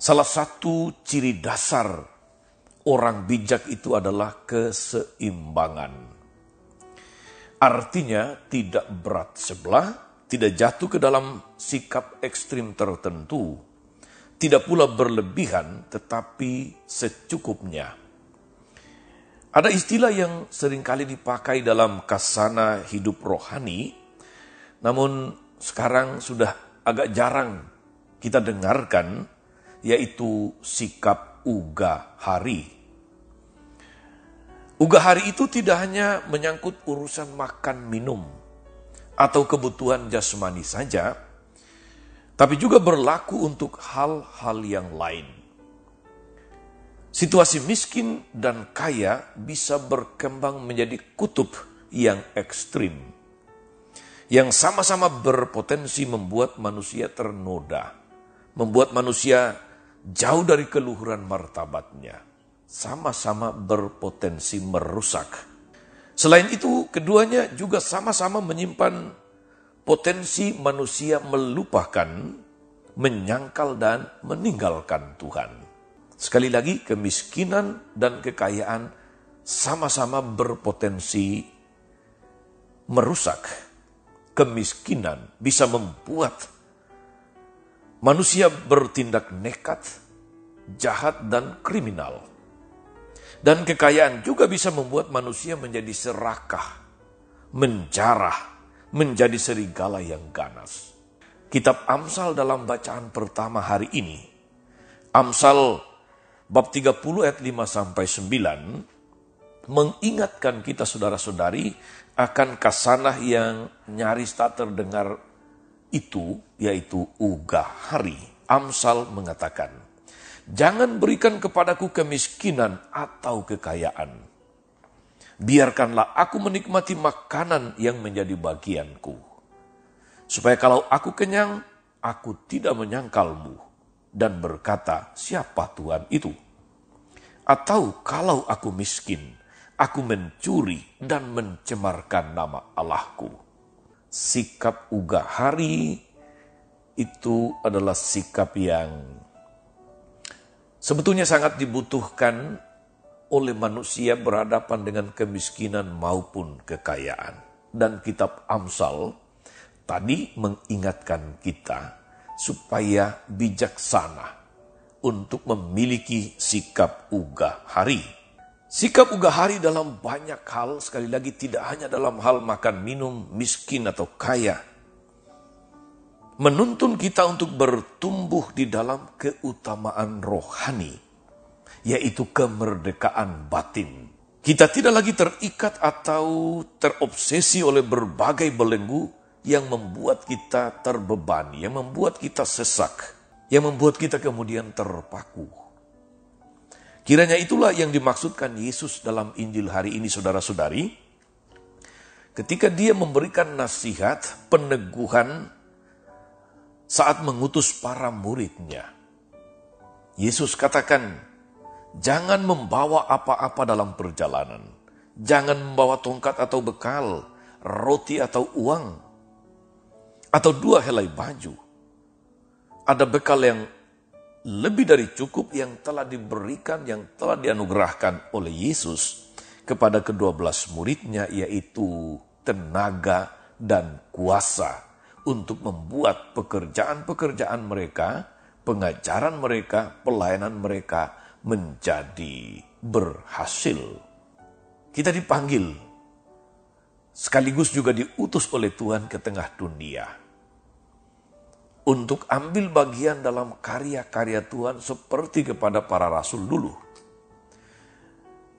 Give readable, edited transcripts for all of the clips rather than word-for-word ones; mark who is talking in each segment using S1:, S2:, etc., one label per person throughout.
S1: Salah satu ciri dasar orang bijak itu adalah keseimbangan. Artinya tidak berat sebelah, tidak jatuh ke dalam sikap ekstrim tertentu, tidak pula berlebihan tetapi secukupnya. Ada istilah yang seringkali dipakai dalam kasana hidup rohani, namun sekarang sudah agak jarang kita dengarkan, yaitu sikap ugahari. Ugahari itu tidak hanya menyangkut urusan makan minum atau kebutuhan jasmani saja, tapi juga berlaku untuk hal-hal yang lain. Situasi miskin dan kaya bisa berkembang menjadi kutub yang ekstrim, yang sama-sama berpotensi membuat manusia ternoda, membuat manusia jauh dari keluhuran martabatnya, sama-sama berpotensi merusak. Selain itu, keduanya juga sama-sama menyimpan potensi manusia melupakan, menyangkal dan meninggalkan Tuhan. Sekali lagi, kemiskinan dan kekayaan sama-sama berpotensi merusak. Kemiskinan bisa membuat manusia bertindak nekat, jahat, dan kriminal. Dan kekayaan juga bisa membuat manusia menjadi serakah, menjarah, menjadi serigala yang ganas. Kitab Amsal dalam bacaan pertama hari ini, Amsal bab 30 ayat 5-9, mengingatkan kita saudara-saudari akan kasanah yang nyaris tak terdengar itu, yaitu ugahari. Amsal mengatakan, jangan berikan kepadaku kemiskinan atau kekayaan. Biarkanlah aku menikmati makanan yang menjadi bagianku. Supaya kalau aku kenyang, aku tidak menyangkalmu dan berkata, siapa Tuhan itu? Atau kalau aku miskin, aku mencuri dan mencemarkan nama Allahku. Sikap ugahari itu adalah sikap yang sebetulnya sangat dibutuhkan oleh manusia berhadapan dengan kemiskinan maupun kekayaan. Dan kitab Amsal tadi mengingatkan kita supaya bijaksana untuk memiliki sikap ugahari. Sikap ugahari dalam banyak hal, sekali lagi tidak hanya dalam hal makan minum, miskin atau kaya. Menuntun kita untuk bertumbuh di dalam keutamaan rohani, yaitu kemerdekaan batin. Kita tidak lagi terikat atau terobsesi oleh berbagai belenggu yang membuat kita terbebani, yang membuat kita sesak, yang membuat kita kemudian terpaku. Kiranya itulah yang dimaksudkan Yesus dalam Injil hari ini, saudara-saudari. Ketika dia memberikan nasihat, peneguhan saat mengutus para muridnya. Yesus katakan, jangan membawa apa-apa dalam perjalanan. Jangan membawa tongkat atau bekal, roti atau uang, atau 2 helai baju. Ada bekal yang lebih dari cukup yang telah diberikan, yang telah dianugerahkan oleh Yesus kepada ke-12 muridnya, yaitu tenaga dan kuasa untuk membuat pekerjaan-pekerjaan mereka, pengajaran mereka, pelayanan mereka menjadi berhasil. Kita dipanggil sekaligus juga diutus oleh Tuhan ke tengah dunia untuk ambil bagian dalam karya-karya Tuhan seperti kepada para rasul dulu.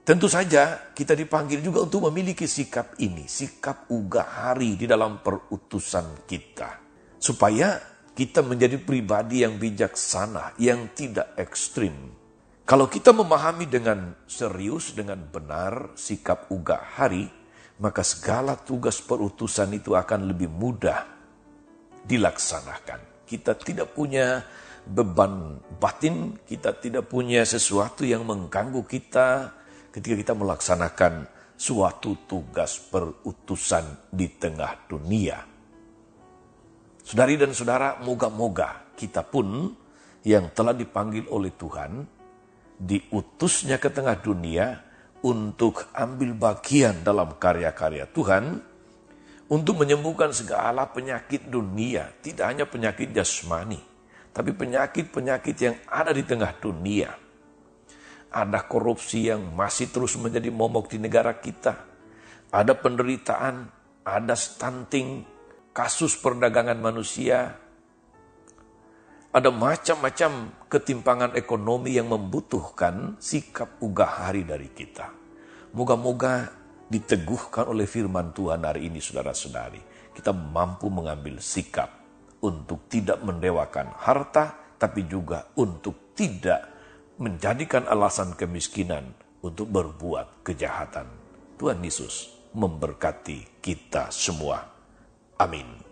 S1: Tentu saja kita dipanggil juga untuk memiliki sikap ini, sikap ugahari di dalam perutusan kita. Supaya kita menjadi pribadi yang bijaksana, yang tidak ekstrim. Kalau kita memahami dengan serius, dengan benar sikap ugahari, maka segala tugas perutusan itu akan lebih mudah dilaksanakan. Kita tidak punya beban batin, kita tidak punya sesuatu yang mengganggu kita ketika kita melaksanakan suatu tugas perutusan di tengah dunia. Saudari dan saudara, moga-moga kita pun yang telah dipanggil oleh Tuhan, diutusnya ke tengah dunia untuk ambil bagian dalam karya-karya Tuhan, untuk menyembuhkan segala penyakit dunia, tidak hanya penyakit jasmani, tapi penyakit-penyakit yang ada di tengah dunia. Ada korupsi yang masih terus menjadi momok di negara kita. Ada penderitaan, ada stunting, kasus perdagangan manusia. Ada macam-macam ketimpangan ekonomi yang membutuhkan sikap ugah hari dari kita. Moga-moga diteguhkan oleh firman Tuhan hari ini, saudara-saudari. Kita mampu mengambil sikap untuk tidak mendewakan harta, tapi juga untuk tidak menjadikan alasan kemiskinan untuk berbuat kejahatan. Tuhan Yesus memberkati kita semua. Amin.